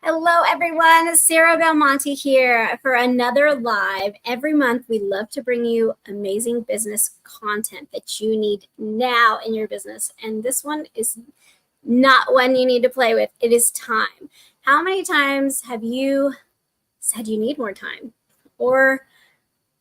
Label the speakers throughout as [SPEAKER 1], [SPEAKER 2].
[SPEAKER 1] Hello, everyone. Sarah Belmonte here for another live. Every month, we love to bring you amazing business content that you need now in your business. And this one is not one you need to play with. It is time. How many times have you said you need more time or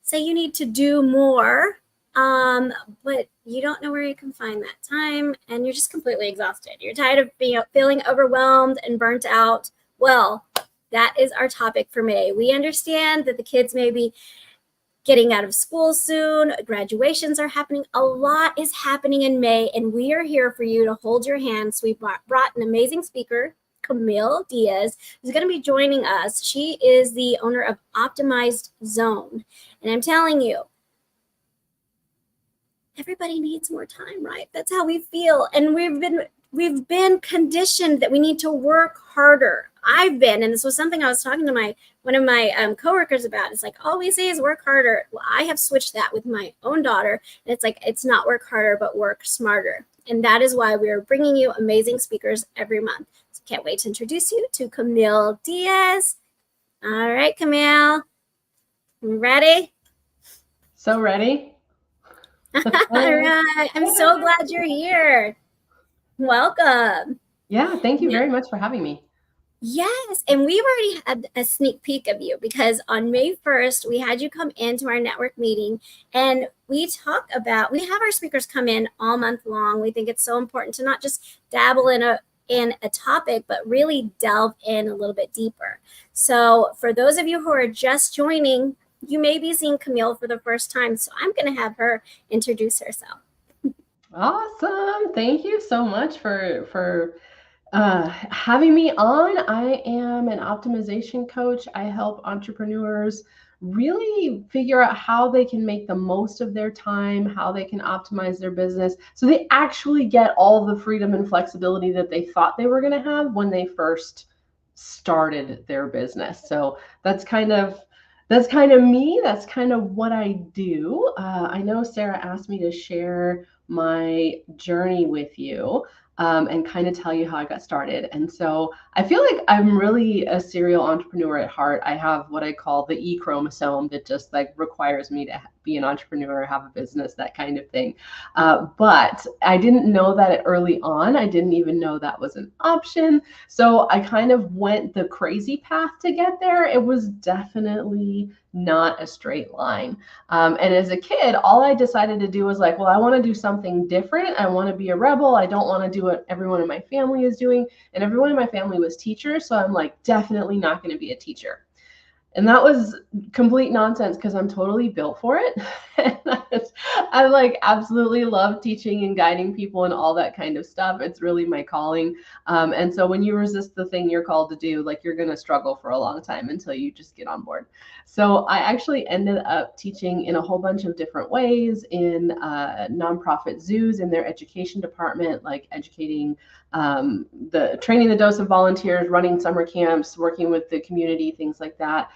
[SPEAKER 1] say you need to do more, but you don't know where you can find that time and you're just completely exhausted? You're tired of feeling overwhelmed and burnt out. Well, that is our topic for May. We understand that the kids may be getting out of school soon. Graduations are happening. A lot is happening in May, and we are here for you to hold your hand. So we brought an amazing speaker, Camille Diaz, who's going to be joining us. She is the owner of Optimized Zone. And I'm telling you, everybody needs more time, right? That's how we feel. And we've been conditioned that we need to work harder. I've been, and this was something I was talking to one of my coworkers about. It's like, all we say is work harder. Well, I have switched that with my own daughter. And it's like, it's not work harder, but work smarter. And that is why we're bringing you amazing speakers every month. So can't wait to introduce you to Camille Diaz. All right, Camille, ready?
[SPEAKER 2] So ready?
[SPEAKER 1] All right. I'm so glad you're here. Welcome.
[SPEAKER 2] Yeah, thank you very much for having me.
[SPEAKER 1] Yes, and we've already had a sneak peek of you because on May 1st, we had you come into our network meeting and we have our speakers come in all month long. We think it's so important to not just dabble in a topic, but really delve in a little bit deeper. So for those of you who are just joining, you may be seeing Camille for the first time. So I'm going to have her introduce herself.
[SPEAKER 2] Awesome. Thank you so much for having me on. I am an optimization coach. I help entrepreneurs really figure out how they can make the most of their time, how they can optimize their business so they actually get all the freedom and flexibility that they thought they were going to have when they first started their business. So that's kind of me. That's kind of what I do. I know Sarah asked me to share my journey with you and kind of tell you how I got started. And so I feel like I'm really a serial entrepreneur at heart. I have what I call the E chromosome that just like requires me to be an entrepreneur, have a business, that kind of thing. But I didn't know that early on. I didn't even know that was an option. So I kind of went the crazy path to get there. It was definitely not a straight line. And as a kid, all I decided to do was like, well, I want to do something different. I want to be a rebel. I don't want to do what everyone in my family is doing. And everyone in my family was teachers. So I'm like, definitely not going to be a teacher. And that was complete nonsense because I'm totally built for it. And I like absolutely love teaching and guiding people and all that kind of stuff. It's really my calling. And so when you resist the thing you're called to do, like you're going to struggle for a long time until you just get on board. So I actually ended up teaching in a whole bunch of different ways in nonprofit zoos in their education department, like educating training the dose of volunteers, running summer camps, working with the community, things like that.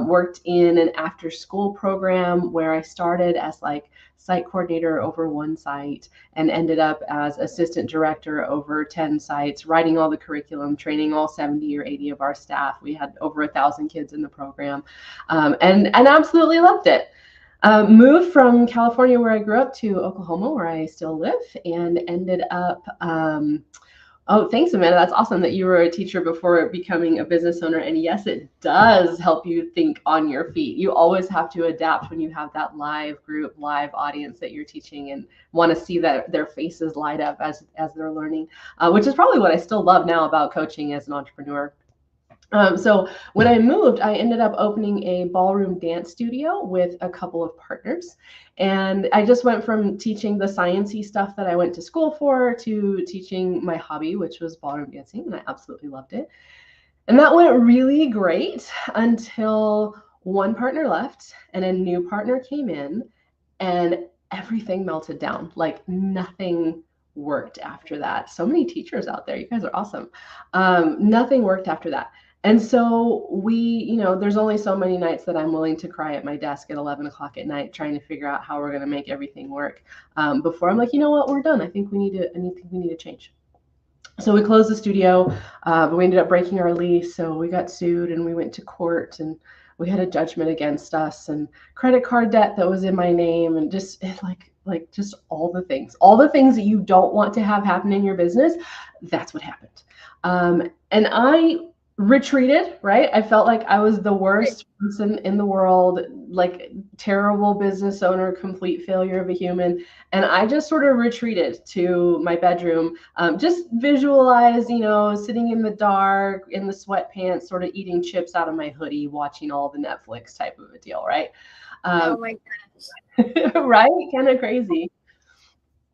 [SPEAKER 2] Worked in an after school program where I started as like site coordinator over one site and ended up as assistant director over 10 sites, writing all the curriculum, training all 70 or 80 of our staff. We had over 1,000 kids in the program and absolutely loved it. Moved from California, where I grew up, to Oklahoma, where I still live, and ended up oh, thanks, Amanda. That's awesome that you were a teacher before becoming a business owner. And yes, it does help you think on your feet. You always have to adapt when you have that live group, live audience that you're teaching and want to see that their faces light up as they're learning, which is probably what I still love now about coaching as an entrepreneur. So when I moved, I ended up opening a ballroom dance studio with a couple of partners. And I just went from teaching the sciencey stuff that I went to school for to teaching my hobby, which was ballroom dancing. And I absolutely loved it. And that went really great until one partner left and a new partner came in and everything melted down. Like nothing worked after that. So many teachers out there. You guys are awesome. Nothing worked after that. And so there's only so many nights that I'm willing to cry at my desk at 11 o'clock at night, trying to figure out how we're going to make everything work before I'm like, you know what, we're done. I think we need to change. So we closed the studio, but we ended up breaking our lease. So we got sued and we went to court and we had a judgment against us and credit card debt that was in my name and just like just all the things that you don't want to have happen in your business. That's what happened. And I retreated, right? I felt like I was the worst person in the world, like terrible business owner, complete failure of a human. And I just sort of retreated to my bedroom, just visualize, sitting in the dark, in the sweatpants, sort of eating chips out of my hoodie, watching all the Netflix type of a deal, right?
[SPEAKER 1] Oh my gosh.
[SPEAKER 2] Right? Kind of crazy.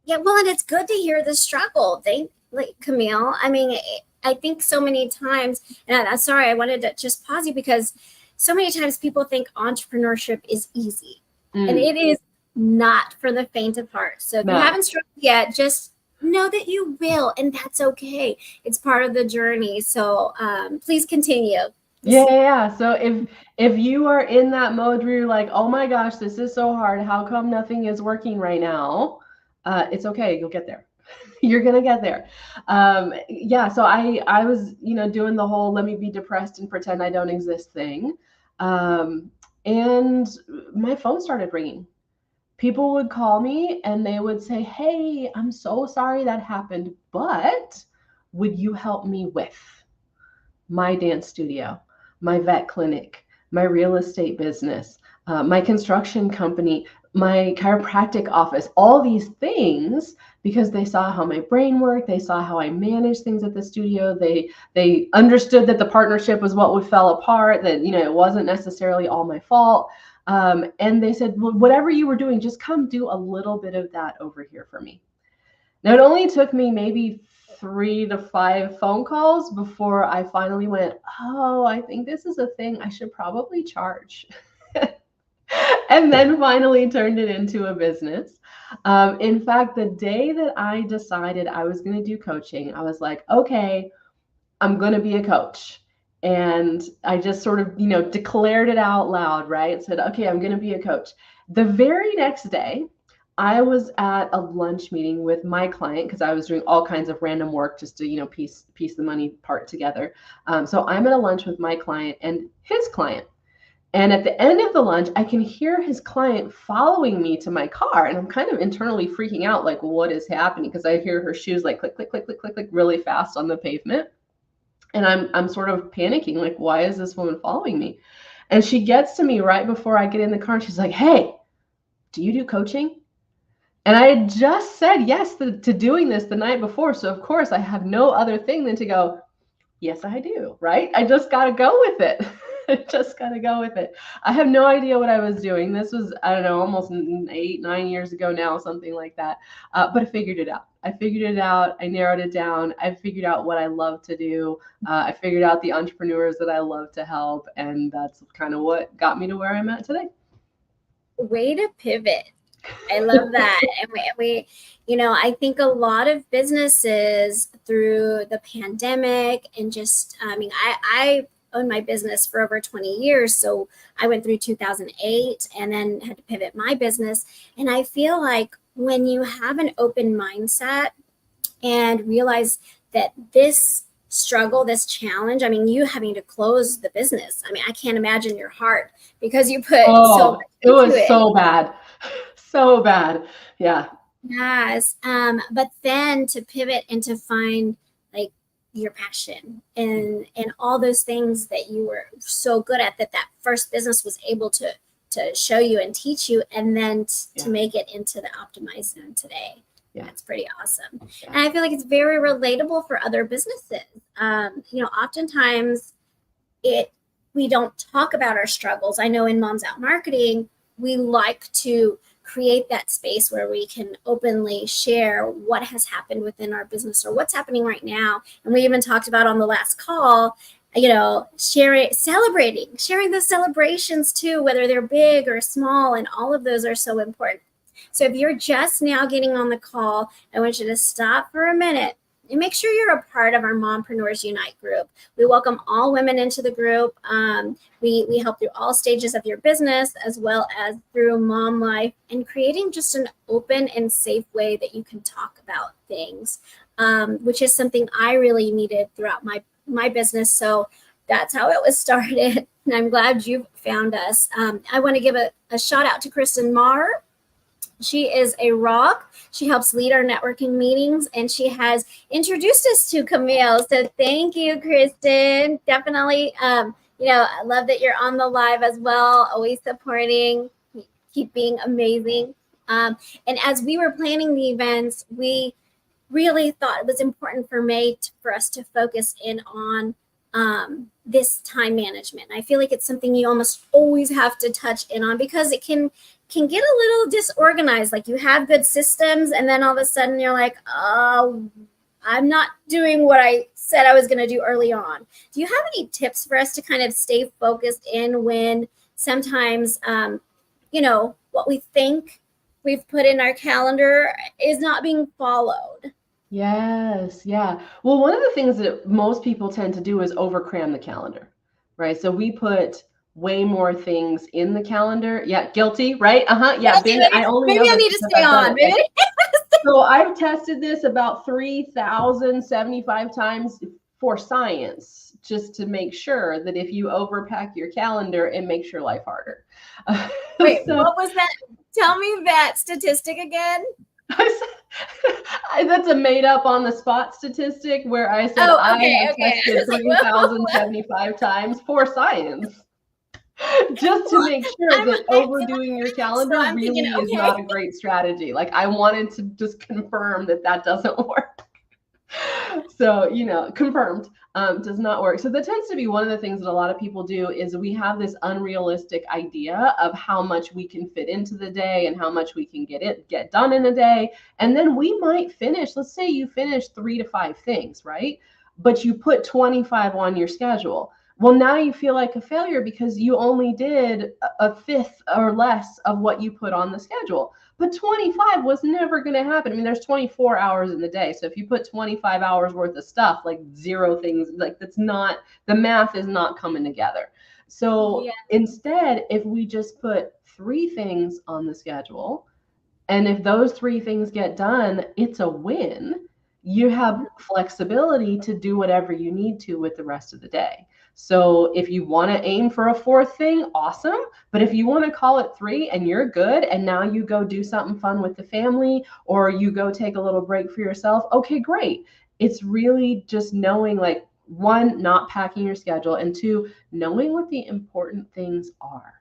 [SPEAKER 1] Yeah, well, and it's good to hear the struggle. Camille. I mean, I think so many times, and I'm sorry, I wanted to just pause you because so many times people think entrepreneurship is easy, and it is not for the faint of heart. So if you haven't struggled yet, just know that you will, and that's okay. It's part of the journey. So please continue.
[SPEAKER 2] Yeah. So if you are in that mode where you're like, oh my gosh, this is so hard. How come nothing is working right now? It's okay. You'll get there. You're gonna get there. Yeah. So I was doing the whole let me be depressed and pretend I don't exist thing, and my phone started ringing. People would call me and they would say, hey, I'm so sorry that happened, but would you help me with my dance studio, my vet clinic, my real estate business, my construction company, my chiropractic office, all these things, because they saw how my brain worked, they saw how I managed things at the studio, they understood that the partnership was what would fell apart, that it wasn't necessarily all my fault. And they said, well, whatever you were doing, just come do a little bit of that over here for me. Now, it only took me maybe 3 to 5 phone calls before I finally went, oh, I think this is a thing I should probably charge. And then finally turned it into a business. In fact, the day that I decided I was going to do coaching, I was like, okay, I'm going to be a coach. And I just sort of, declared it out loud, right? Said, okay, I'm going to be a coach. The very next day, I was at a lunch meeting with my client because I was doing all kinds of random work just to, piece the money part together. So I'm at a lunch with my client and his client. And at the end of the lunch, I can hear his client following me to my car. And I'm kind of internally freaking out, like, what is happening? Because I hear her shoes like click, click, click, click, click, click really fast on the pavement. And I'm sort of panicking, like, why is this woman following me? And she gets to me right before I get in the car and she's like, hey, do you do coaching? And I had just said yes to doing this the night before. So of course I have no other thing than to go, yes, I do, right? I just got to go with it. I just got to go with it. I have no idea what I was doing. This was, I don't know, almost 8, 9 years ago now, something like that. But I figured it out. I narrowed it down. I figured out what I love to do. I figured out the entrepreneurs that I love to help. And that's kind of what got me to where I'm at today.
[SPEAKER 1] Way to pivot. I love that. And we, I think a lot of businesses through the pandemic and just, I owned my business for over 20 years. So I went through 2008 and then had to pivot my business. And I feel like when you have an open mindset and realize that this struggle, this challenge, you having to close the business. I can't imagine your heart because you put so much into it.
[SPEAKER 2] It was so bad. So bad. Yeah.
[SPEAKER 1] Yes. But then to pivot and to find like your passion and all those things that you were so good at that first business was able to show you and teach you, and then to make it into the optimized zone today. Yeah. That's pretty awesome. Yeah. And I feel like it's very relatable for other businesses. Oftentimes we don't talk about our struggles. I know in Moms Out Marketing, we like to create that space where we can openly share what has happened within our business or what's happening right now. And we even talked about on the last call, sharing those celebrations too, whether they're big or small, and all of those are so important. So if you're just now getting on the call, I want you to stop for a minute and make sure you're a part of our Mompreneurs Unite group. We welcome all women into the group. We help through all stages of your business, as well as through mom life, and creating just an open and safe way that you can talk about things. which is something I really needed throughout my business. So that's how it was started. And I'm glad you found us. I want to give a shout out to Kristen Marr. She is a rock. She helps lead our networking meetings, and she has introduced us to Camille. So thank you, Kristen. Definitely, I love that you're on the live as well, always supporting, keep being amazing. And as we were planning the events, we really thought it was important for us to focus in on this time management. I feel like it's something you almost always have to touch in on, because it can get a little disorganized. Like, you have good systems, and then all of a sudden you're like, oh, I'm not doing what I said I was going to do early on. Do you have any tips for us to kind of stay focused in when sometimes, what we think we've put in our calendar is not being followed?
[SPEAKER 2] Yes, yeah. Well, one of the things that most people tend to do is overcram the calendar, right? So we put way more things in the calendar. Yeah, guilty, right? Yeah, I only
[SPEAKER 1] maybe
[SPEAKER 2] know
[SPEAKER 1] I
[SPEAKER 2] this
[SPEAKER 1] need to
[SPEAKER 2] because
[SPEAKER 1] stay
[SPEAKER 2] I've done
[SPEAKER 1] on.
[SPEAKER 2] it.
[SPEAKER 1] Maybe.
[SPEAKER 2] So I've tested this about 3,075 times for science, just to make sure that if you overpack your calendar, it makes your life harder.
[SPEAKER 1] Wait, what was that? Tell me that statistic again.
[SPEAKER 2] That's a made up on the spot statistic where I said I have tested 3,075 times for science. Just to make sure that overdoing your calendar really is not a great strategy. Like, I wanted to just confirm that doesn't work. So, confirmed, does not work. So that tends to be one of the things that a lot of people do, is we have this unrealistic idea of how much we can fit into the day and how much we can get done in a day. And then we might finish, let's say you finish 3 to 5 things, right? But you put 25 on your schedule. Well, now you feel like a failure because you only did a fifth or less of what you put on the schedule. But 25 was never going to happen. I mean, there's 24 hours in the day. So if you put 25 hours worth of stuff, like 0 things, like, that's not, the math is not coming together. So instead, if we just put 3 things on the schedule, and if those 3 things get done, it's a win. You have flexibility to do whatever you need to with the rest of the day. So if you want to aim for a 4th thing, awesome. But if you want to call it 3 and you're good, and now you go do something fun with the family, or you go take a little break for yourself, okay, great. It's really just knowing, like, 1, not packing your schedule, and 2, knowing what the important things are.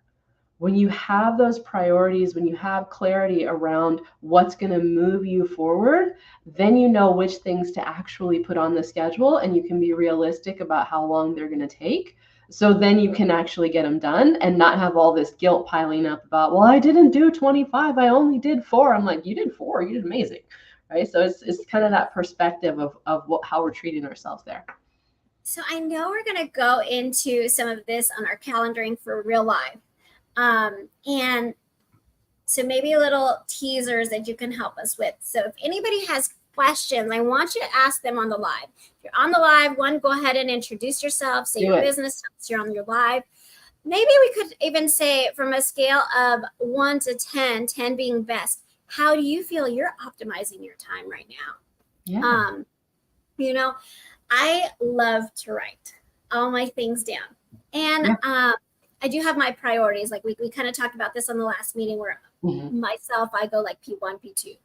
[SPEAKER 2] When you have those priorities, when you have clarity around what's going to move you forward, then you know which things to actually put on the schedule, and you can be realistic about how long they're going to take. So then you can actually get them done and not have all this guilt piling up about, well, I didn't do 25, I only did 4. I'm like, you did 4, you did amazing, right? So it's kind of that perspective of how we're treating ourselves there.
[SPEAKER 1] So I know we're going to go into some of this on our calendaring for real life. And so maybe little teasers that you can help us with. So if anybody has questions, I want you to ask them on the live. If you're on the live, go ahead and introduce yourself, say your business, you're on your live. Maybe we could even say, from a scale of 1 to 10, 10 being best, how do you feel you're optimizing your time right now? Yeah. I love to write all my things down. And I do have my priorities. Like, we kind of talked about this on the last meeting, where myself, I go like P1, P2,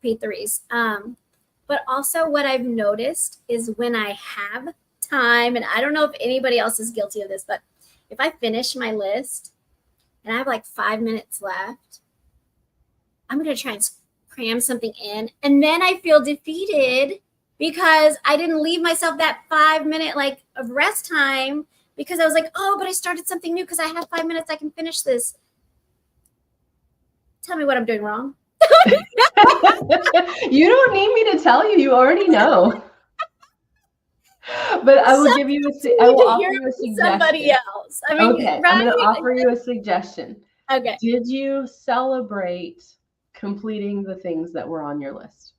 [SPEAKER 1] P3s. But also what I've noticed is when I have time, and I don't know if anybody else is guilty of this, but if I finish my list and I have like 5 minutes left, I'm going to try and cram something in. And then I feel defeated because I didn't leave myself that 5-minute of rest time, because I was like, oh, but I started something new because I have 5 minutes. I can finish this. Tell me what I'm doing wrong.
[SPEAKER 2] You don't need me to tell you. You already know. But I will give you I will offer you a suggestion.
[SPEAKER 1] Somebody else. I mean,
[SPEAKER 2] okay, right? I'm going to offer you a suggestion.
[SPEAKER 1] Okay.
[SPEAKER 2] Did you celebrate completing the things that were on your list?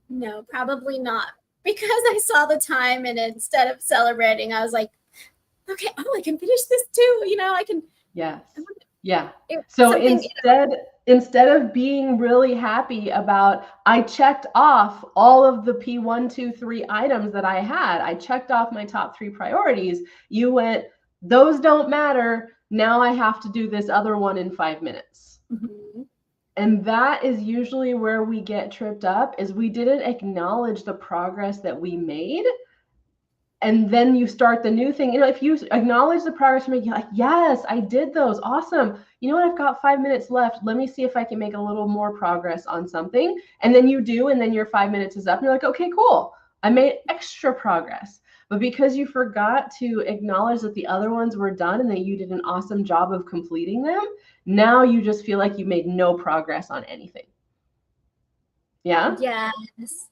[SPEAKER 1] No, probably not. Because I saw the time, and instead of celebrating, I was like, okay, I can finish this too. I can.
[SPEAKER 2] Yes. Yeah.
[SPEAKER 1] It's
[SPEAKER 2] So
[SPEAKER 1] something,
[SPEAKER 2] instead of being really happy about, I checked off all of the P1, 2, 3 items that I had, I checked off my top 3 priorities, you went, those don't matter. Now I have to do this other one in 5 minutes.
[SPEAKER 1] Mhm.
[SPEAKER 2] And that is usually where we get tripped up, is we didn't acknowledge the progress that we made. And then you start the new thing. If you acknowledge the progress you're making, like, yes, I did those. Awesome. You know what? I've got 5 minutes left. Let me see if I can make a little more progress on something. And then you do, and then your 5 minutes is up. And you're like, okay, cool. I made extra progress. But because you forgot to acknowledge that the other ones were done and that you did an awesome job of completing them, now you just feel like you made no progress on anything. Yeah?
[SPEAKER 1] Yes.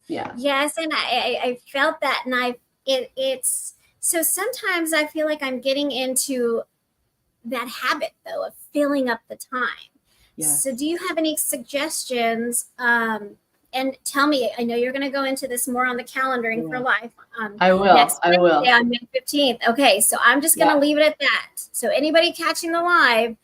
[SPEAKER 2] Yeah.
[SPEAKER 1] Yes. And I felt that. And it's so sometimes I feel like I'm getting into that habit though of filling up the time.
[SPEAKER 2] Yes.
[SPEAKER 1] So do you have any suggestions? And tell me, I know you're going to go into this more on the calendaring for life.
[SPEAKER 2] I will.
[SPEAKER 1] Next
[SPEAKER 2] I will.
[SPEAKER 1] Wednesday on May 15th. Okay, so I'm just going to leave it at that. So anybody catching the live,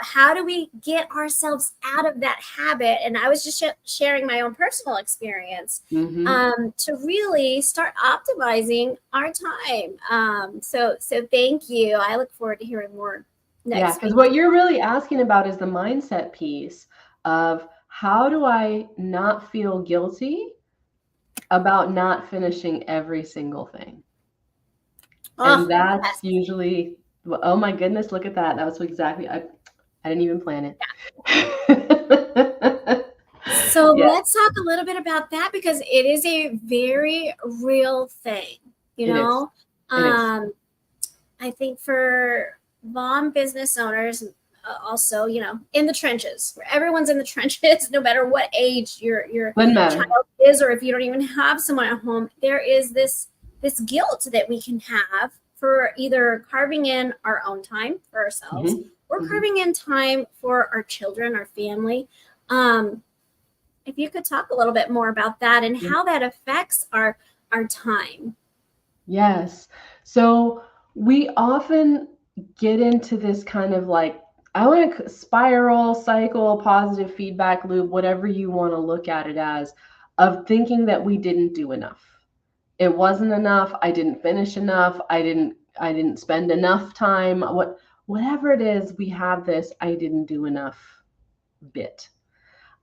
[SPEAKER 1] how do we get ourselves out of that habit? And I was just sharing my own personal experience to really start optimizing our time. So thank you. I look forward to hearing more next week.
[SPEAKER 2] Yeah, because what you're really asking about is the mindset piece of, how do I not feel guilty about not finishing every single thing? And that's usually, oh my goodness, look at that. That was exactly, I didn't even plan
[SPEAKER 1] it. So let's talk a little bit about that, because it is a very real thing, I think for mom business owners, also, in the trenches, where everyone's in the trenches, no matter what age your child is, or if you don't even have someone at home, there is this guilt that we can have for either carving in our own time for ourselves or carving in time for our children, our family. If you could talk a little bit more about that and how that affects our time.
[SPEAKER 2] Yes. So we often get into this kind of like, I want to spiral, cycle, positive feedback loop, whatever you want to look at it as, of thinking that we didn't do enough. It wasn't enough. I didn't finish enough. I didn't spend enough time. Whatever it is, we have this I didn't do enough bit.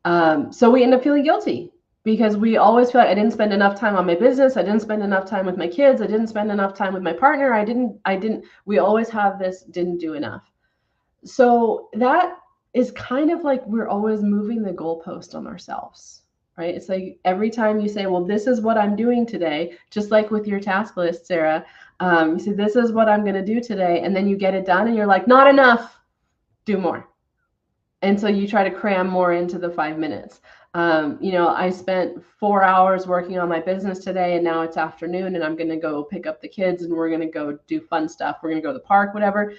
[SPEAKER 2] So we end up feeling guilty because we always feel like I didn't spend enough time on my business. I didn't spend enough time with my kids. I didn't spend enough time with my partner. We always have this didn't do enough. So that is kind of like we're always moving the goalpost on ourselves, right? It's like every time you say, well, this is what I'm doing today, just like with your task list, Sarah, you say, this is what I'm going to do today. And then you get it done and you're like, not enough, do more. And so you try to cram more into the 5 minutes. I spent 4 hours working on my business today, and now it's afternoon, and I'm going to go pick up the kids, and we're going to go do fun stuff. We're going to go to the park, whatever.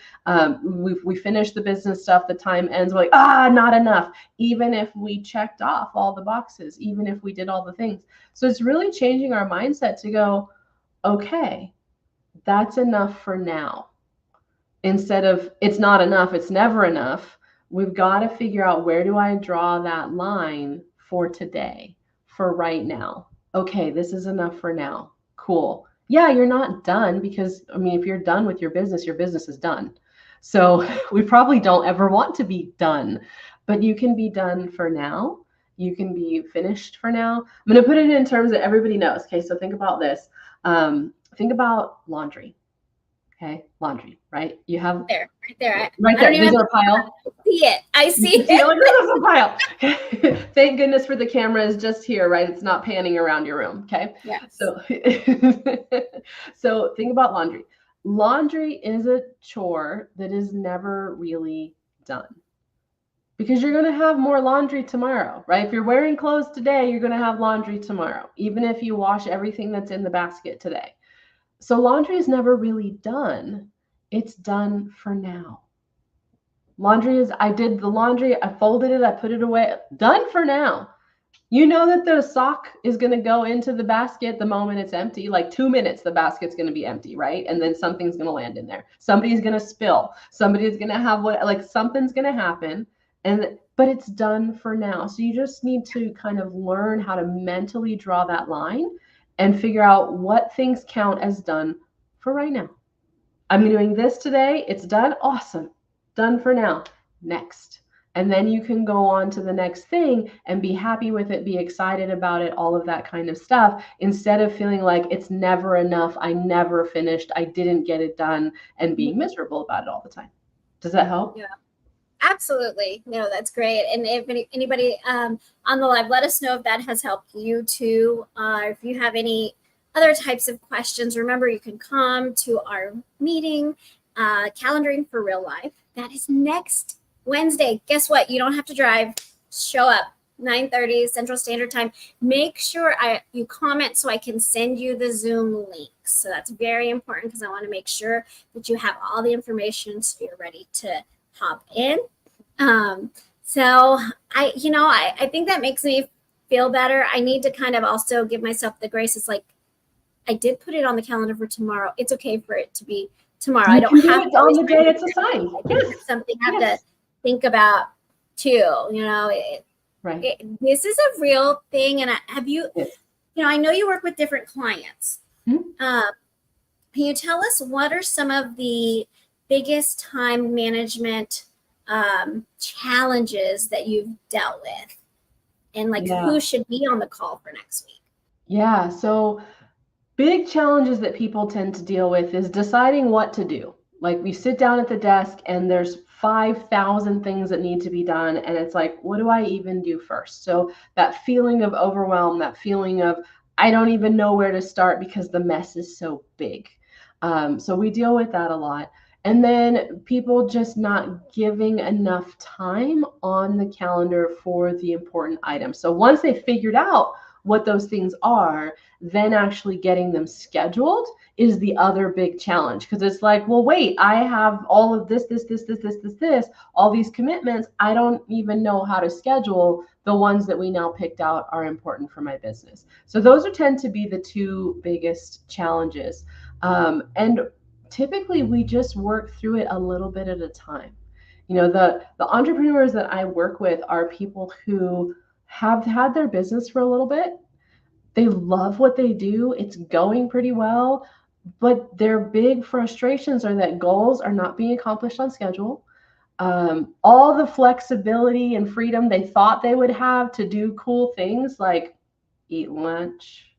[SPEAKER 2] We finish the business stuff. The time ends. We're like, not enough. Even if we checked off all the boxes, even if we did all the things. So it's really changing our mindset to go, okay, that's enough for now. Instead of it's not enough, it's never enough. We've got to figure out, where do I draw that line for today, for right now? Okay, this is enough for now. Cool. Yeah, you're not done, because, if you're done with your business is done. So we probably don't ever want to be done, but you can be done for now. You can be finished for now. I'm going to put it in terms that everybody knows. Okay, so think about this. Think about laundry. Okay, laundry, right? You have
[SPEAKER 1] right there.
[SPEAKER 2] Right there. Is there a pile?
[SPEAKER 1] I see it.
[SPEAKER 2] There's a pile. Thank goodness for the camera is just here, right? It's not panning around your room. Okay.
[SPEAKER 1] Yeah.
[SPEAKER 2] So think about laundry. Laundry is a chore that is never really done, because you're going to have more laundry tomorrow, right? If you're wearing clothes today, you're going to have laundry tomorrow, even if you wash everything that's in the basket today. So laundry is never really done. It's done for now. Laundry is, I did the laundry, I folded it, I put it away, done for now. You know that the sock is going to go into the basket the moment it's empty. Like 2 minutes, the basket's going to be empty, right? And then something's going to land in there. Somebody's going to spill. Somebody's going to have like something's going to happen. But it's done for now. So you just need to kind of learn how to mentally draw that line and figure out what things count as done for right now. I'm doing this today. It's done. Awesome. Done for now. Next. And then you can go on to the next thing and be happy with it, be excited about it, all of that kind of stuff, instead of feeling like it's never enough, I never finished, I didn't get it done, and being miserable about it all the time. Does that help?
[SPEAKER 1] Yeah, absolutely. No, that's great. And if anybody on the live, let us know if that has helped you too. If you have any other types of questions, remember you can come to our meeting, Calendaring for Real Life. That is next Wednesday. Guess what? You don't have to drive. Show up 9:30 Central Standard Time. Make sure you comment so I can send you the Zoom links. So that's very important because I want to make sure that you have all the information so you're ready to hop in. So I think that makes me feel better. I need to kind of also give myself the grace. It's like I did put it on the calendar for tomorrow. It's okay for it to be tomorrow. I don't have
[SPEAKER 2] to on the day it's assigned.
[SPEAKER 1] I think it's something I have to think about too. Right. This is a real thing. And have you, I know you work with different clients. Mm-hmm. Can you tell us what are some of the biggest time management challenges that you've dealt with, and who should be on the call for next week?
[SPEAKER 2] Yeah. So big challenges that people tend to deal with is deciding what to do. Like we sit down at the desk and there's 5,000 things that need to be done. And it's like, what do I even do first? So that feeling of overwhelm, that feeling of, I don't even know where to start because the mess is so big. So we deal with that a lot. And then people just not giving enough time on the calendar for the important items. So once they figured out what those things are, then actually getting them scheduled is the other big challenge. Because it's like, well, wait, I have all of this, all these commitments. I don't even know how to schedule the ones that we now picked out are important for my business. So those tend to be the two biggest challenges. And typically we just work through it a little bit at a time. The entrepreneurs that I work with are people who have had their business for a little bit. They love what they do. It's going pretty well, but their big frustrations are that goals are not being accomplished on schedule. All the flexibility and freedom they thought they would have to do cool things like eat lunch,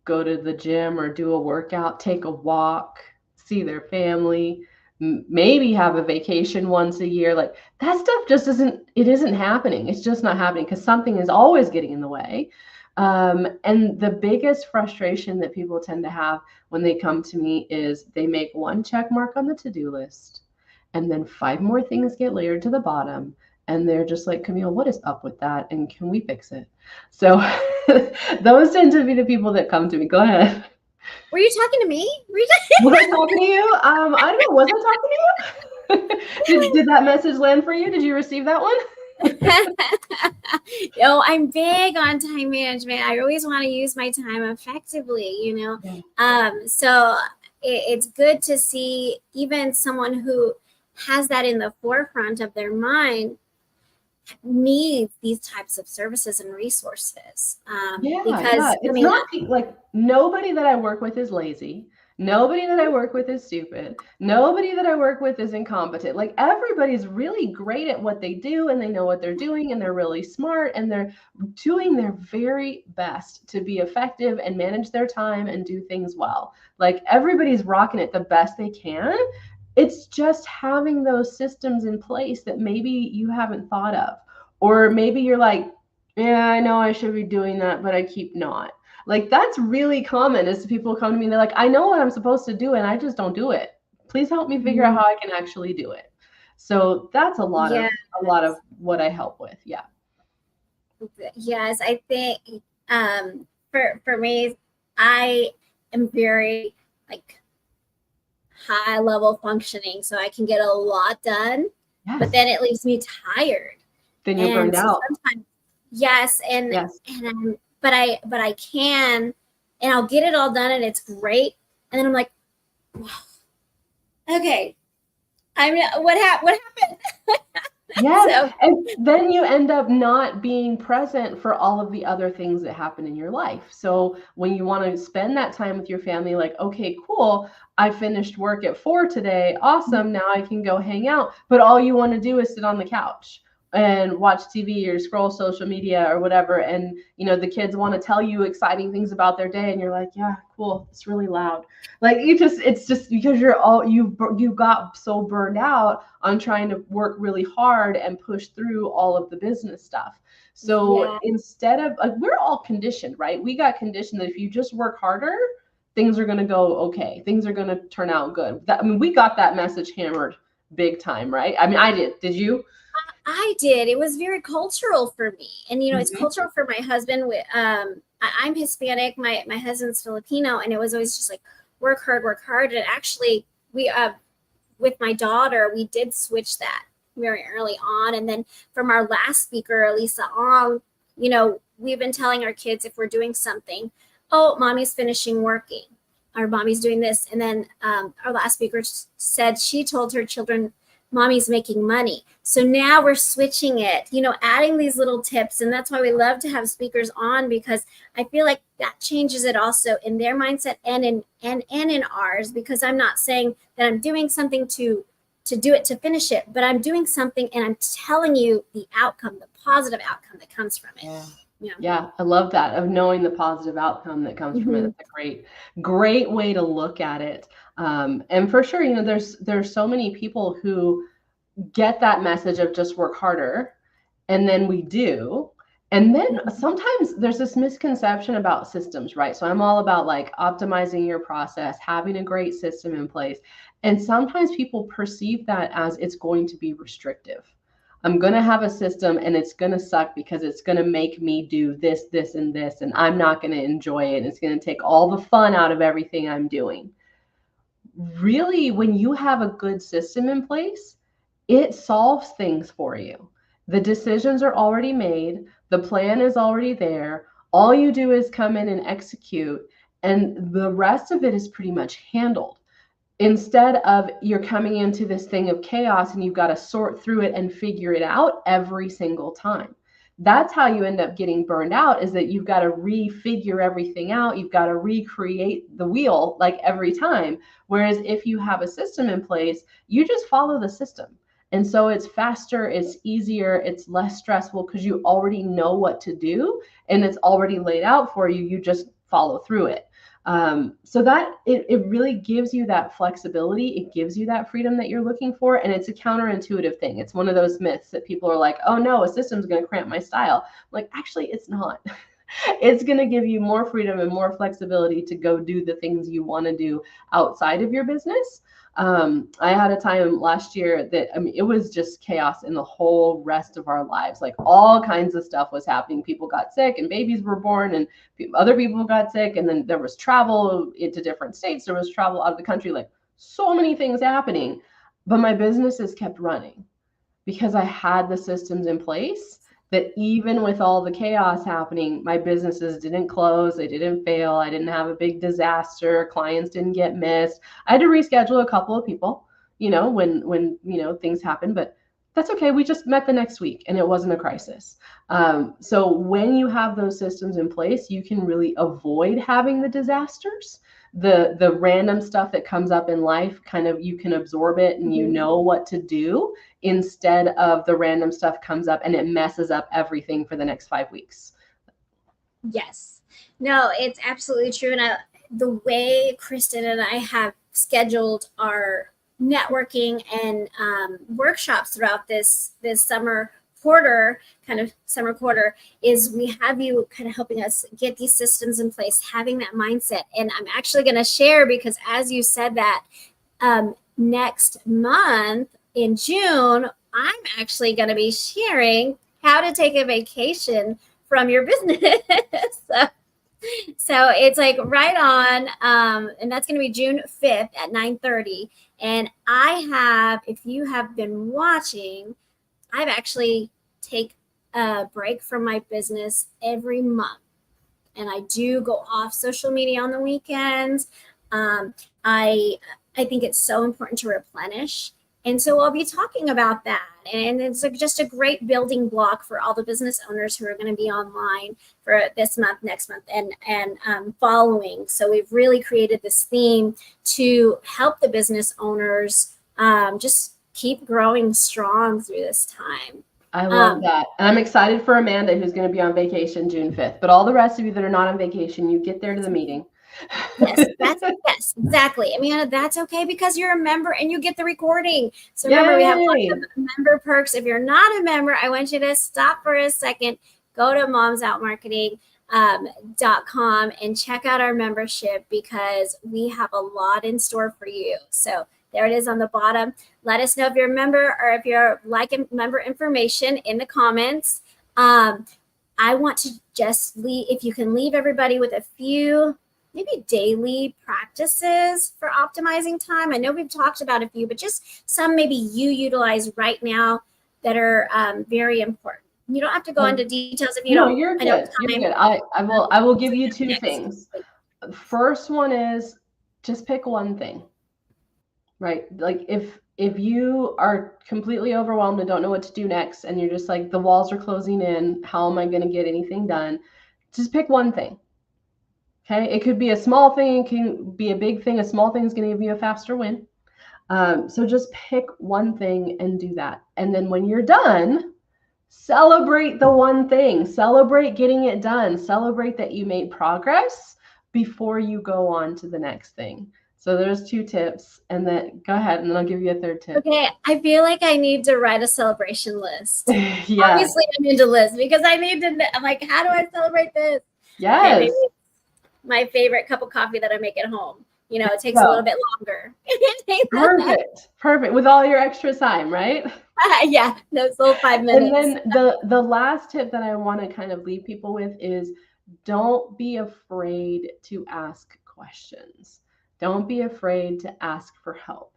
[SPEAKER 2] go to the gym or do a workout, take a walk, see their family, maybe have a vacation once a year. Like that stuff just isn't happening. It's just not happening because something is always getting in the way. And the biggest frustration that people tend to have when they come to me is they make one check mark on the to-do list and then 5 more things get layered to the bottom. And they're just like, Camille, what is up with that? And can we fix it? So those tend to be the people that come to me. Go ahead.
[SPEAKER 1] Were you talking to me?
[SPEAKER 2] Was I talking to you? I don't know. Was I talking to you? Did that message land for you? Did you receive that one?
[SPEAKER 1] I'm big on time management. I always want to use my time effectively, So it's good to see even someone who has that in the forefront of their mind needs these types of services and resources. Because
[SPEAKER 2] it's not like nobody that I work with is lazy. Nobody that I work with is stupid. Nobody that I work with is incompetent. Like everybody's really great at what they do and they know what they're doing and they're really smart and they're doing their very best to be effective and manage their time and do things well. Like everybody's rocking it the best they can. It's just having those systems in place that maybe you haven't thought of. Or maybe you're like, yeah, I know I should be doing that, but I keep not. Like that's really common is people come to me and they're like, I know what I'm supposed to do and I just don't do it. Please help me figure out how I can actually do it. So that's a lot of what I help with. Yeah.
[SPEAKER 1] Yes, I think for me, I am very high level functioning, so I can get a lot done, but then it leaves me tired.
[SPEAKER 2] Then you're burned out.
[SPEAKER 1] Yes,
[SPEAKER 2] Yes.
[SPEAKER 1] but I can, and I'll get it all done, and it's great. And then I'm like, okay, what happened?
[SPEAKER 2] Yes.
[SPEAKER 1] So
[SPEAKER 2] And then you end up not being present for all of the other things that happen in your life. So when you want to spend that time with your family, like, okay, cool, I finished work at 4 today. Awesome. Now I can go hang out. But all you want to do is sit on the couch and watch TV or scroll social media or whatever. And, the kids want to tell you exciting things about their day. And you're like, yeah, cool. It's really loud. Like it's just because you got so burned out on trying to work really hard and push through all of the business stuff. So
[SPEAKER 1] yeah,
[SPEAKER 2] instead of like, we're all conditioned, right? We got conditioned that if you just work harder, things are going to go okay. Things are going to turn out good. We got that message hammered big time, right? I mean, I did. Did you?
[SPEAKER 1] I did. It was very cultural for me, and it's
[SPEAKER 2] Mm-hmm.
[SPEAKER 1] cultural for my husband. I'm Hispanic. My husband's Filipino, and it was always just like work hard, work hard. And actually, we with my daughter, we did switch that very early on. And then from our last speaker, Lisa Ong, we've been telling our kids if we're doing something, oh, mommy's finishing working, or mommy's doing this. And then our last speaker said she told her children, mommy's making money. So now we're switching it, adding these little tips. And that's why we love to have speakers on, because I feel like that changes it also in their mindset and in ours, because I'm not saying that I'm doing something to do it to finish it, but I'm doing something and I'm telling you the outcome, the positive outcome that comes from it.
[SPEAKER 2] Yeah. Yeah, I love that, of knowing the positive outcome that comes from it.
[SPEAKER 1] Mm-hmm.
[SPEAKER 2] It's a great way to look at it. And for sure, there's so many people who get that message of just work harder, and then we do. And then sometimes there's this misconception about systems, right? So I'm all about like optimizing your process, having a great system in place. And sometimes people perceive that as it's going to be restrictive. I'm going to have a system and it's going to suck because it's going to make me do this, this, and this, and I'm not going to enjoy it. It's going to take all the fun out of everything I'm doing. Really, when you have a good system in place, it solves things for you. The decisions are already made, the plan is already there. All you do is come in and execute, and the rest of it is pretty much handled. Instead of you're coming into this thing of chaos and you've got to sort through it and figure it out every single time. That's how you end up getting burned out, is that you've got to refigure everything out. You've got to recreate the wheel like every time. Whereas if you have a system in place, you just follow the system. And so it's faster, it's easier, it's less stressful because you already know what to do and it's already laid out for you. You just follow through it. So that it really gives you that flexibility. It gives you that freedom that you're looking for. And it's a counterintuitive thing. It's one of those myths that people are like, oh no, a system's going to cramp my style. Like, actually, it's not. It's going to give you more freedom and more flexibility to go do the things you want to do outside of your business. I had a time last year that, it was just chaos in the whole rest of our lives. Like all kinds of stuff was happening. People got sick and babies were born and other people got sick. And then there was travel into different states. There was travel out of the country, like so many things happening. But my businesses kept running because I had the systems in place, that even with all the chaos happening, my businesses didn't close, they didn't fail, I didn't have a big disaster, clients didn't get missed. I had to reschedule a couple of people, when things happen, but that's okay. We just met the next week and it wasn't a crisis. So when you have those systems in place, you can really avoid having the disasters. The random stuff that comes up in life, kind of, you can absorb it and you know what to do, instead of the random stuff comes up and it messes up everything for the next 5 weeks.
[SPEAKER 1] Yes. No, it's absolutely true. And the way Kristen and I have scheduled our networking and workshops throughout this summer quarter, is we have you kind of helping us get these systems in place, having that mindset. And I'm actually going to share, because as you said that, next month in June, I'm actually going to be sharing how to take a vacation from your business. So it's like right on, and that's going to be June 5th at 9:30. And I have, if you have been watching, I've actually a break from my business every month. And I do go off social media on the weekends. Um, I think it's so important to replenish. And so I'll be talking about that. And it's just a great building block for all the business owners who are going to be online for this month, next month, and following. So we've really created this theme to help the business owners just keep growing strong through this time.
[SPEAKER 2] I love that. And I'm excited for Amanda, who's going to be on vacation June 5th. But all the rest of you that are not on vacation, you get there to the meeting.
[SPEAKER 1] Yes, yes, exactly. I mean, that's okay because you're a member and you get the recording. So remember, we have lots of member perks. If you're not a member, I want you to stop for a second, go to momsoutmarketing.com and check out our membership because we have a lot in store for you. So there it is on the bottom. Let us know if you're a member or if you're like member information in the comments. I want to just leave, if you can leave everybody with a few maybe daily practices for optimizing time. I know we've talked about a few, but just some maybe you utilize right now that are very important. You don't have to go into details if you don't.
[SPEAKER 2] No, you're good. You're good. I will give you two things. First one is just pick one thing. Right? Like if you are completely overwhelmed and don't know what to do next and you're just like the walls are closing in, how am I going to get anything done? Just pick one thing. Okay, it could be a small thing, it can be a big thing. A small thing is going to give you a faster win. So just pick one thing and do that. And then when you're done, celebrate the one thing. Celebrate getting it done. Celebrate that you made progress before you go on to the next thing. So there's two tips. And then go ahead, and then I'll give you a third tip.
[SPEAKER 1] Okay, I feel like I need to write a celebration list.
[SPEAKER 2] Yeah.
[SPEAKER 1] Obviously, I need to list because I need to. I'm like, how do I celebrate this?
[SPEAKER 2] Yes.
[SPEAKER 1] Okay, my favorite cup of coffee that I make at home. You know, it takes a little bit longer.
[SPEAKER 2] Perfect. With all your extra time, right?
[SPEAKER 1] Yeah, those little 5 minutes.
[SPEAKER 2] And then the last tip that I want to kind of leave people with is don't be afraid to ask questions. Don't be afraid to ask for help.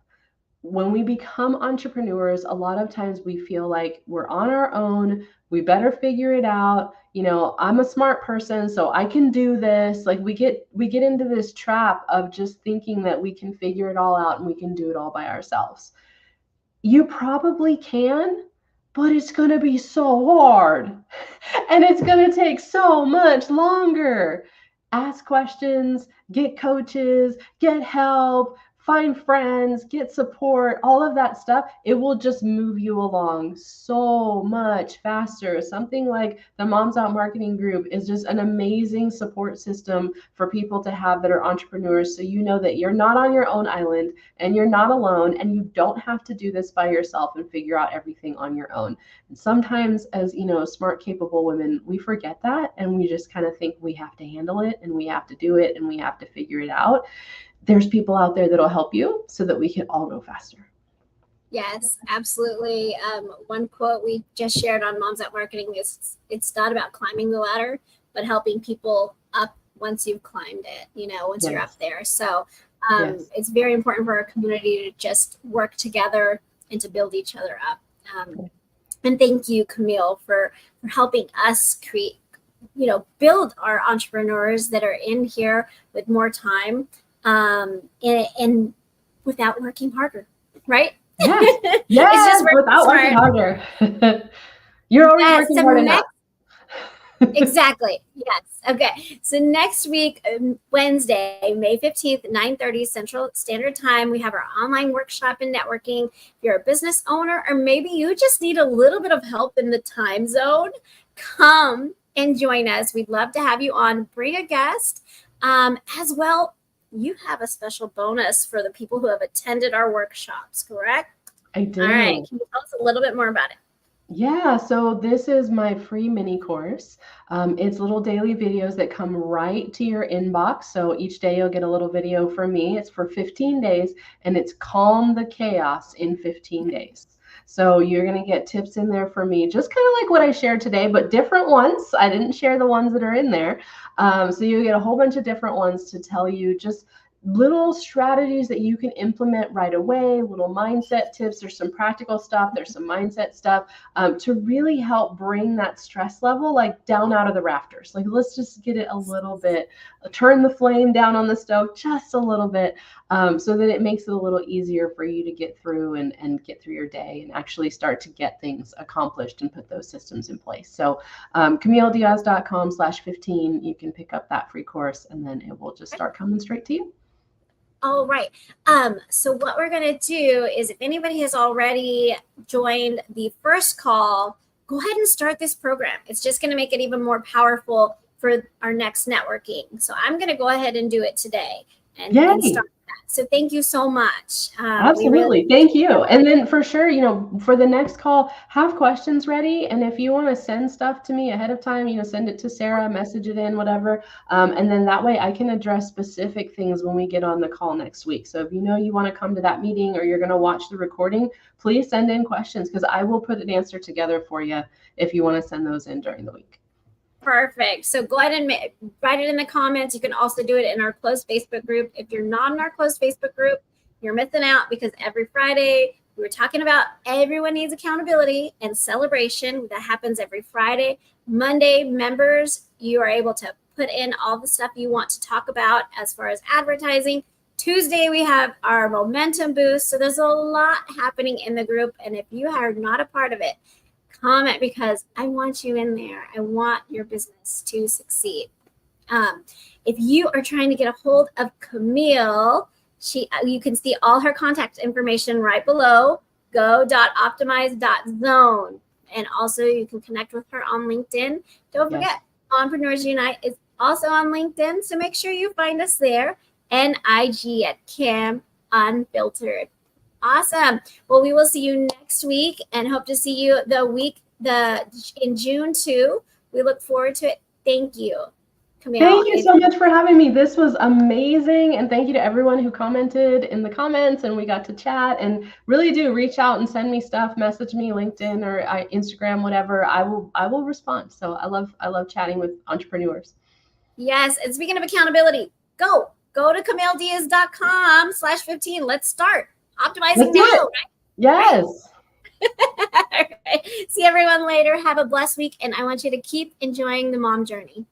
[SPEAKER 2] When we become entrepreneurs, a lot of times we feel like we're on our own. We better figure it out. You know, I'm a smart person, so I can do this. Like we get into this trap of just thinking that we can figure it all out and we can do it all by ourselves. You probably can, but it's going to be so hard and it's going to take so much longer. Ask questions, get coaches, get help, find friends, get support, all of that stuff. It will just move you along so much faster. Something like the Moms Out Marketing Group is just an amazing support system for people to have that are entrepreneurs. So you know that you're not on your own island and you're not alone and you don't have to do this by yourself and figure out everything on your own. And sometimes as, you know, smart, capable women, we forget that and we just kind of think we have to handle it and we have to do it and we have to figure it out. There's people out there that'll help you so that we can all go faster.
[SPEAKER 1] Yes, absolutely. One quote we just shared on Moms Out Marketing is it's not about climbing the ladder, but helping people up once you've climbed it, you know, once you're up there. So it's very important for our community to just work together and to build each other up. And thank you, Camille, for helping us create, you know, build our entrepreneurs that are in here with more time. And without working harder, right?
[SPEAKER 2] Yes,
[SPEAKER 1] it's just
[SPEAKER 2] without working harder. You're already working hard enough.
[SPEAKER 1] Exactly. Yes. Okay. So next week, Wednesday, May 15th, 9:30 Central Standard Time, we have our online workshop in networking. If you're a business owner, or maybe you just need a little bit of help in the time zone, come and join us. We'd love to have you on. Bring a guest as well. You have a special bonus for the people who have attended our workshops, correct?
[SPEAKER 2] I do.
[SPEAKER 1] All right. Can you tell us a little bit more about it?
[SPEAKER 2] Yeah, so this is my free mini course. It's little daily videos that come right to your inbox. So each day you'll get a little video from me. It's for 15 days and it's Calm the Chaos in 15 days. So you're going to get tips in there for me, just kind of like what I shared today, but different ones. I didn't share the ones that are in there. So you get a whole bunch of different ones to tell you just little strategies that you can implement right away, little mindset tips. There's some practical stuff, there's some mindset stuff, to really help bring that stress level like down out of the rafters. Like, let's just get it a little bit, turn the flame down on the stove just a little bit, so that it makes it a little easier for you to get through and get through your day and actually start to get things accomplished and put those systems in place. So CamilleDiaz.com/15, you can pick up that free course, and then it will just start coming straight to you.
[SPEAKER 1] All right. So what we're going to do is, if anybody has already joined the first call, go ahead and start this program. It's just going to make it even more powerful for our next networking. So I'm going to go ahead and do it today and start that. So thank you so much.
[SPEAKER 2] Absolutely. Thank you. And then for sure, for the next call, have questions ready. And if you want to send stuff to me ahead of time, send it to Sarah, message it in, whatever. And then that way I can address specific things when we get on the call next week. So if you want to come to that meeting or you're going to watch the recording, please send in questions, because I will put an answer together for you if you want to send those in during the week.
[SPEAKER 1] Perfect. So go ahead and write it in the comments. You can also do it in our closed Facebook group. If you're not in our closed Facebook group, you're missing out, because every Friday we were talking about everyone needs accountability and celebration. That happens every Friday. Monday, members, you are able to put in all the stuff you want to talk about as far as advertising. Tuesday, we have our momentum boost. So there's a lot happening in the group. And if you are not a part of it, comment, because I want you in there. I want your business to succeed. If you are trying to get a hold of Camille, you can see all her contact information right below, go.optimize.zone. And also you can connect with her on LinkedIn. Don't forget, Entrepreneurs Unite is also on LinkedIn. So make sure you find us there, and IG at Cam Unfiltered. Awesome. Well, we will see you next week, and hope to see you in June too. We look forward to it. Thank you, Camille.
[SPEAKER 2] Thank you so much for having me. This was amazing. And thank you to everyone who commented in the comments, and we got to chat. And really do reach out and send me stuff, message me, LinkedIn or Instagram, whatever. I will respond. So I love chatting with entrepreneurs.
[SPEAKER 1] Yes. And speaking of accountability, go to CamilleDiaz.com/15. Let's start optimizing now, right?
[SPEAKER 2] Yes.
[SPEAKER 1] Right. See everyone later. Have a blessed week, and I want you to keep enjoying the mom journey.